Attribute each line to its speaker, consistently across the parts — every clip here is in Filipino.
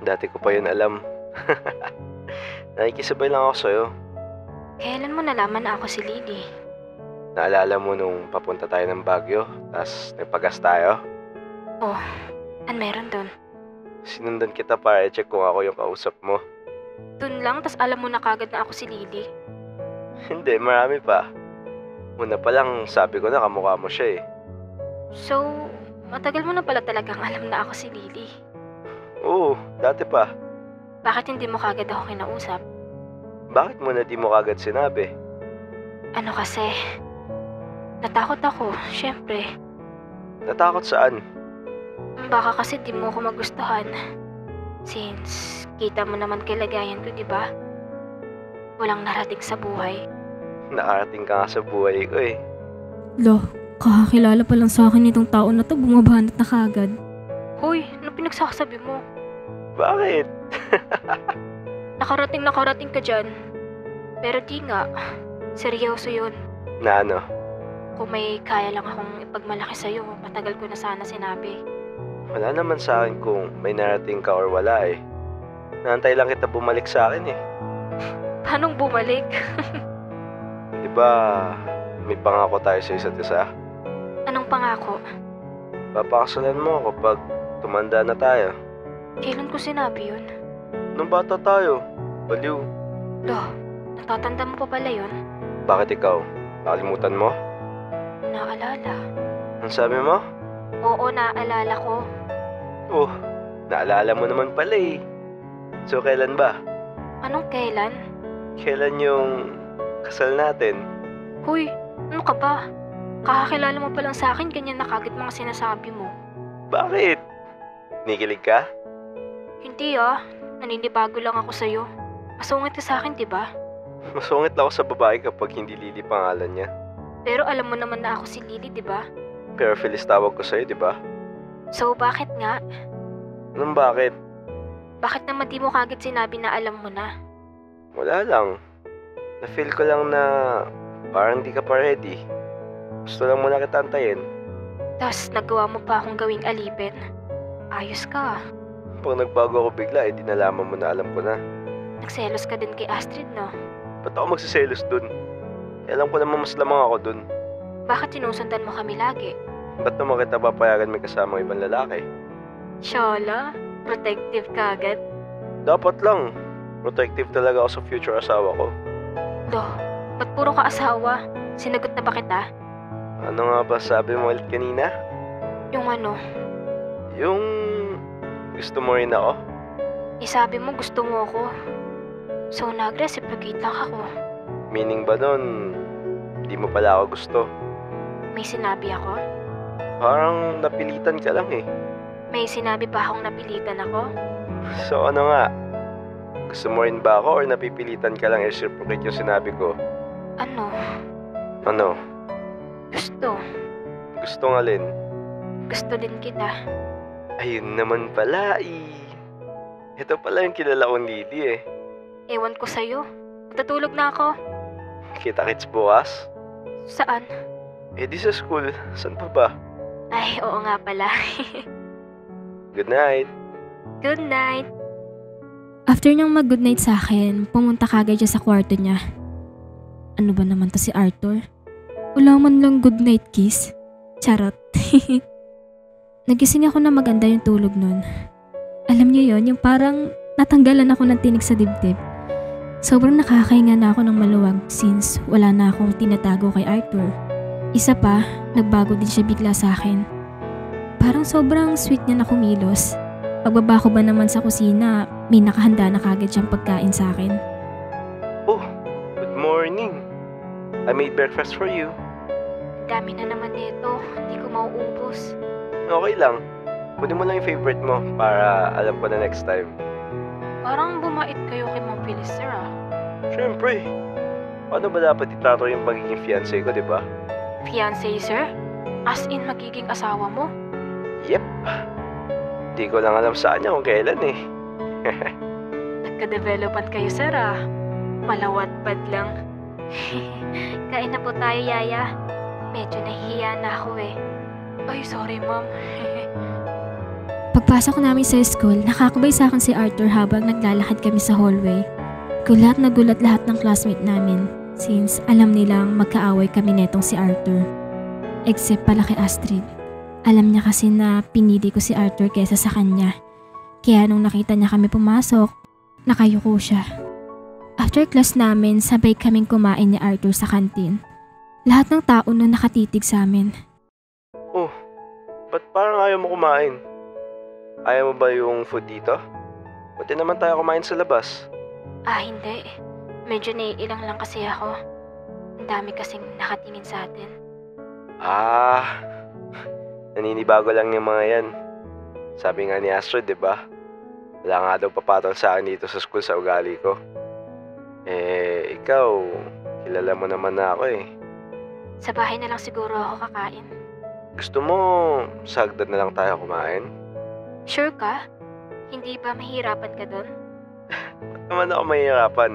Speaker 1: Dati ko pa yun alam. Nakikisabay lang ako sa'yo.
Speaker 2: Kailan mo nalaman na ako si Lily?
Speaker 1: Naalala mo nung papunta tayo ng Baguio, tas nagpagas tayo?
Speaker 2: Oh, meron dun?
Speaker 1: Sinundan kita para i-check kung ako yung kausap mo.
Speaker 2: Dun lang, tas alam mo na kagad na ako si Lily?
Speaker 1: Hindi, marami pa. Una pa lang, sabi ko na kamukha mo siya eh.
Speaker 2: So, matagal mo na pala talagang alam na ako si Lily.
Speaker 1: Oo, dati pa.
Speaker 2: Bakit hindi mo kagad ako kinausap?
Speaker 1: Bakit mo na di mo kagad sinabi?
Speaker 2: Ano kasi? Natakot ako, syempre.
Speaker 1: Natakot saan?
Speaker 2: Baka kasi di mo ako magustuhan. Since kita mo naman kalagayan ko, di ba? Walang narating sa buhay.
Speaker 1: Nakarating ka nga sa buhay ko eh.
Speaker 3: Lo, kakakilala pa lang sa akin itong tao na to, bumabanat na kagad.
Speaker 2: Hoy, ano pinagsasabi mo?
Speaker 1: Bakit?
Speaker 2: Nakarating ka dyan. Pero di nga, seryoso yun.
Speaker 1: Na ano?
Speaker 2: Kung may kaya lang akong ipagmalaki sa'yo, matagal ko na sana sinabi.
Speaker 1: Wala naman sa akin kung may narating ka or wala eh. Naantay lang kita bumalik sa akin eh.
Speaker 2: Paanong bumalik?
Speaker 1: Diba, may pangako tayo sa isa't isa?
Speaker 2: Anong pangako?
Speaker 1: Papakasalan mo ako pag tumanda na tayo.
Speaker 2: Kailan ko sinabi yun?
Speaker 1: Nung bata tayo, baliw.
Speaker 2: Lo, natatanda mo pa pala yun?
Speaker 1: Bakit ikaw? Nakalimutan mo?
Speaker 2: Naalala.
Speaker 1: Ang sabi mo?
Speaker 2: Oo, naalala ko.
Speaker 1: Oh, naalala mo naman pala eh. So kailan ba?
Speaker 2: Anong kailan?
Speaker 1: Kailan yung kasal natin?
Speaker 2: Hoy, ano ka ba? Kakakilala mo pa lang sa akin, ganyan na kagad mga sinasabi mo.
Speaker 1: Bakit? Nikilig ka?
Speaker 2: Hindi ah, naninibago lang ako sa'yo. Masungit ka sa akin, diba?
Speaker 1: Masungit lang ako sa babae kapag hindi Lily pangalan niya.
Speaker 2: Pero alam mo naman na ako si Lily, diba?
Speaker 1: Pero Phyllis tawag ko sa'yo, di ba?
Speaker 2: So bakit nga?
Speaker 1: Anong bakit?
Speaker 2: Bakit naman di mo kagad sinabi na alam mo na?
Speaker 1: Wala lang. Na-feel ko lang na parang di ka pa ready. Gusto lang muna kita antayin.
Speaker 2: Tapos nagawa mo pa akong gawing alipin. Ayos ka ah.
Speaker 1: Pag nagbago ako bigla, di nalaman mo na alam ko na.
Speaker 2: Nagselos ka din kay Astrid, no?
Speaker 1: Ba't ako magsiselos dun? Alam ko naman mas lamang ako dun.
Speaker 2: Bakit sinusundan mo kami lagi?
Speaker 1: Ba't naman kita papayagan may kasamang ibang lalaki?
Speaker 2: Shala, protective ka agad.
Speaker 1: Dapat lang. Protective talaga ako sa future asawa ko.
Speaker 2: Lo, ba't puro ka asawa? Sinagot na ba kita?
Speaker 1: Ano nga ba sabi mo ulit kanina?
Speaker 2: Yung ano,
Speaker 1: Yung gusto mo rin ako?
Speaker 2: isabi mo gusto mo ako. So nag-reciprocate lang ako.
Speaker 1: Meaning ba nun, di mo pala ako gusto?
Speaker 2: May sinabi ako?
Speaker 1: Parang napilitan ka lang eh.
Speaker 2: May sinabi ba akong napilitan ako?
Speaker 1: So ano nga? Gusto mo rin ba ako or napipilitan ka lang i-reciprocate yung sinabi ko?
Speaker 2: Ano?
Speaker 1: Ano?
Speaker 2: Gusto.
Speaker 1: Gusto nga Lin?
Speaker 2: Gusto din kita.
Speaker 1: Ayun naman pala eh. Ito pala yung kilala kong Lily eh.
Speaker 2: Ewan ko sa'yo. Matutulog na ako.
Speaker 1: Kita-kits bukas?
Speaker 2: Saan?
Speaker 1: Eh di sa school. Saan pa ba?
Speaker 2: Ay, oo nga pala.
Speaker 1: Good night.
Speaker 2: Good night.
Speaker 3: After niyang mag-goodnight sa akin, pumunta kagad siya sa kwarto niya. Ano ba naman to si Arthur? Wala man lang goodnight kiss. Charot. Nagising ako na maganda yung tulog nun. Alam niyo yon, yung parang natanggalan ako ng tinig sa dibdib. Sobrang nakakahinga na ako ng maluwag since wala na akong tinatago kay Arthur. Isa pa, nagbago din siya bigla sa akin. Parang sobrang sweet niya na kumilos. Pagbaba ko ba naman sa kusina, may nakahanda na kagad siyang pagkain sa akin.
Speaker 1: Oh, good morning. I made breakfast for you.
Speaker 2: Dami na naman nito. Hindi ko mauubos.
Speaker 1: Okay lang. Kunin mo lang yung favorite mo para alam ko na next time.
Speaker 2: Parang bumait kayo kay Ma'am Phyllis, sir ah.
Speaker 1: Siyempre. Paano ba dapat itato yung pagiging fiancé ko, di ba?
Speaker 2: Fiancé, sir? As in magiging asawa mo?
Speaker 1: Yep. Di ko lang alam sa kanya kung kailan eh.
Speaker 2: Nagka-developan kayo, sir ah. Malawat-pad lang. Kain na po tayo, Yaya. Medyo nahihiya na ako eh. Ay, sorry, Ma'am.
Speaker 3: Pagpasok namin sa school, nakakabay sa akin si Arthur habang naglalakad kami sa hallway. Gulat na gulat lahat ng classmate namin since alam nilang magkaaway kami netong si Arthur. Except pala kay Astrid. Alam niya kasi na pinili ko si Arthur kesa sa kanya. Kaya nung nakita niya kami pumasok, nakayuko siya. After class namin, sabay kaming kumain ni Arthur sa kantin. Lahat ng tao na nakatitig sa amin.
Speaker 1: Oh, ba't parang ayaw mo kumain? Ayaw mo ba yung food dito? Pwede naman tayo kumain sa labas.
Speaker 2: Hindi. Medyo naiilang lang kasi ako. Ang dami kasing nakatingin sa atin.
Speaker 1: Naninibago lang yung mga yan. Sabi nga ni Astrid, diba? Wala nga daw papatol sa akin dito sa school sa ugali ko. Ikaw, kilala mo naman na ako eh.
Speaker 2: Sa bahay na lang siguro ako kakain.
Speaker 1: Gusto mo, sa hagdan na lang tayo kumain?
Speaker 2: Sure ka? Hindi ba mahirapan ka doon?
Speaker 1: Ba't naman ako mahihirapan?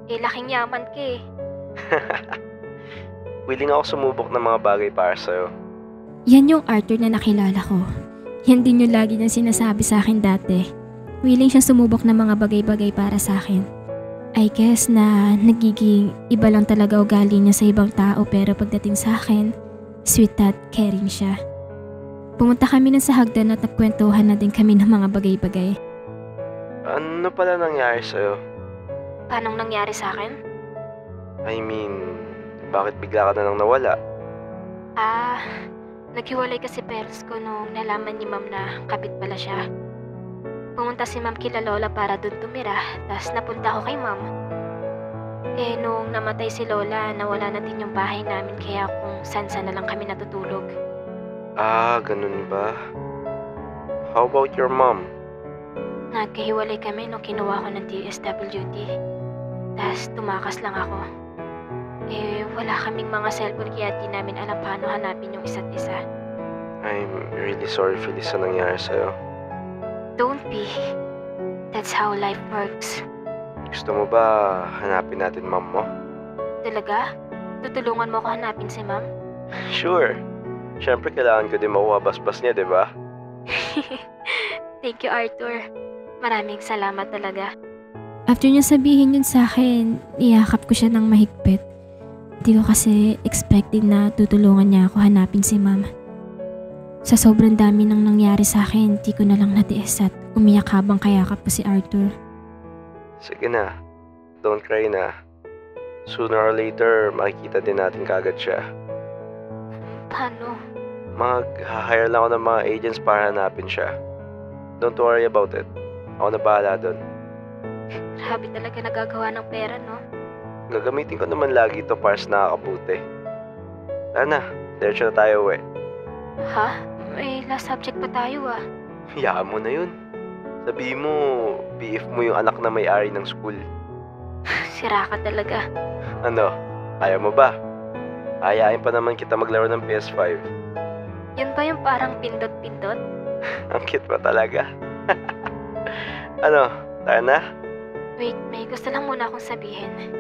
Speaker 2: Laking yaman ka eh.
Speaker 1: Willing ako sumubok ng mga bagay para sa'yo.
Speaker 3: Yan yung Arthur na nakilala ko. Yan din yung lagi niyang sinasabi sa akin dati. Willing siya sumubok ng mga bagay-bagay para sa akin. I guess na nagiging iba lang talaga ugali niya sa ibang tao pero pagdating sa akin, sweet at caring siya. Pumunta kami nun sa hagdan at nagkwentuhan na din kami ng mga bagay-bagay.
Speaker 1: Ano pala nangyari sa'yo?
Speaker 2: Paanong nangyari sa akin?
Speaker 1: I mean, bakit bigla ka na lang nawala?
Speaker 2: Naghiwalay kasi parents ko nung nalaman ni ma'am na kabit pala siya. Pumunta si ma'am kila lola para doon tumira, tas napunta ako kay ma'am. Nung namatay si lola, nawala na din yung bahay namin kaya kung saan na lang kami natutulog.
Speaker 1: Ganun ba? How about your mom?
Speaker 2: Nagkahiwalay kami nung kinuha ko ng DSWD. Tas tumakas lang ako. Wala kaming mga cellphone kaya di namin alam paano hanapin yung isa't isa.
Speaker 1: I'm really sorry, Feliz, sa nangyari sa'yo.
Speaker 2: Don't be. That's how life works.
Speaker 1: Gusto mo ba hanapin natin mom mo?
Speaker 2: Talaga? Tutulungan mo ko hanapin si ma'am?
Speaker 1: Sure. Siyempre kailangan ko din makuha basbas niya, di ba?
Speaker 2: Thank you, Arthur. Maraming salamat talaga.
Speaker 3: After niya sabihin yun sa akin, iyakap ko siya ng mahigpit. Di ko kasi expected na tutulungan niya ako hanapin si ma'am. Sa sobrang dami nang nangyari sa akin, di ko na lang natiis at umiyak habang kayakap ko si Arthur.
Speaker 1: Sige na. Don't cry na. Sooner or later, makikita din natin kagad siya.
Speaker 2: Paano?
Speaker 1: Mag-hire lang ako ng mga agents para hanapin siya. Don't worry about it. Ako na bahala doon.
Speaker 2: Grabe talaga nagagawa ng pera, no?
Speaker 1: Gagamitin ko naman lagi ito para sa nakakabuti. Tara na, diretso na tayo uwi.
Speaker 2: Ha? May last subject pa tayo
Speaker 1: Hayaan mo na yun. Sabihin mo, BF mo yung anak na may-ari ng school.
Speaker 2: Sira ka talaga.
Speaker 1: Ano, kaya mo ba? Ayain pa naman kita maglaro ng PS5.
Speaker 2: Yun ba yung parang pindot-pindot?
Speaker 1: Ang cute mo talaga. Ano, tara na?
Speaker 2: Wait, may gusto lang muna akong sabihin.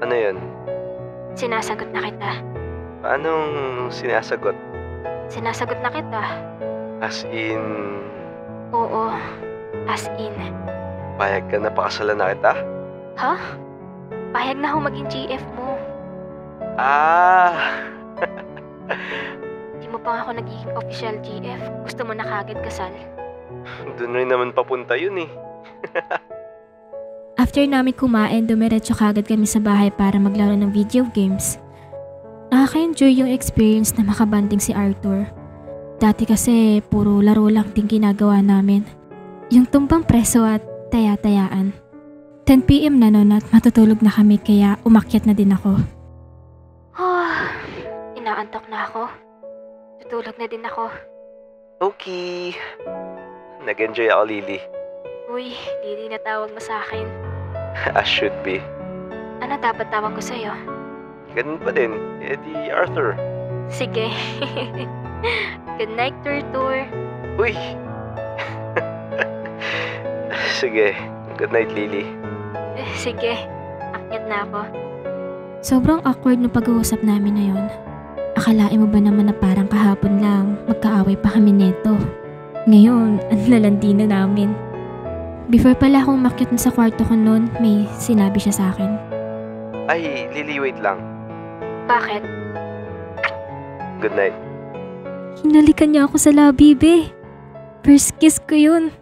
Speaker 1: Ano yun?
Speaker 2: Sinasagot na kita.
Speaker 1: Paanong sinasagot?
Speaker 2: Sinasagot na kita.
Speaker 1: As in,
Speaker 2: Oo, as in.
Speaker 1: payag ka na pakasalan na kita?
Speaker 2: Ha? Payag na ako maging GF mo. Di mo pa nga ako nagiging official GF. Gusto mo na kagad kasal.
Speaker 1: Doon rin naman papunta yun eh.
Speaker 3: After namin kumain, dumiretso kagad kami sa bahay para maglaro ng video games. Nakaka-enjoy yung experience na makabanding si Arthur. Dati kasi puro laro lang din ginagawa namin. Yung tumbang preso at taya-tayaan. 10 PM na noon at matutulog na kami kaya umakyat na din ako.
Speaker 2: Inaantok na ako. Tutulog na din ako.
Speaker 1: Okay. Nag-enjoy ako, Lily.
Speaker 2: Uy, Lily na tawag mo sa akin.
Speaker 1: As should be.
Speaker 2: Ano dapat tawag ko sa'yo?
Speaker 1: Ganun pa din. Di Arthur.
Speaker 2: Sige. Good night, Turtur.
Speaker 1: Uy! Sige. Good night, Lily.
Speaker 2: Sige. Akyat na ako.
Speaker 3: Sobrang awkward ng pag-uusap namin na yon. Akalain mo ba naman na parang kahapon lang magkaaway pa kami neto? Ngayon, ang lalandi na namin. Before pala akong umakyat sa kwarto ko noon, may sinabi siya sa akin.
Speaker 1: Ay, Lily, wait lang.
Speaker 2: Bakit?
Speaker 1: Good night.
Speaker 3: Hinalikan niya ako sa labi, be. First kiss ko yun.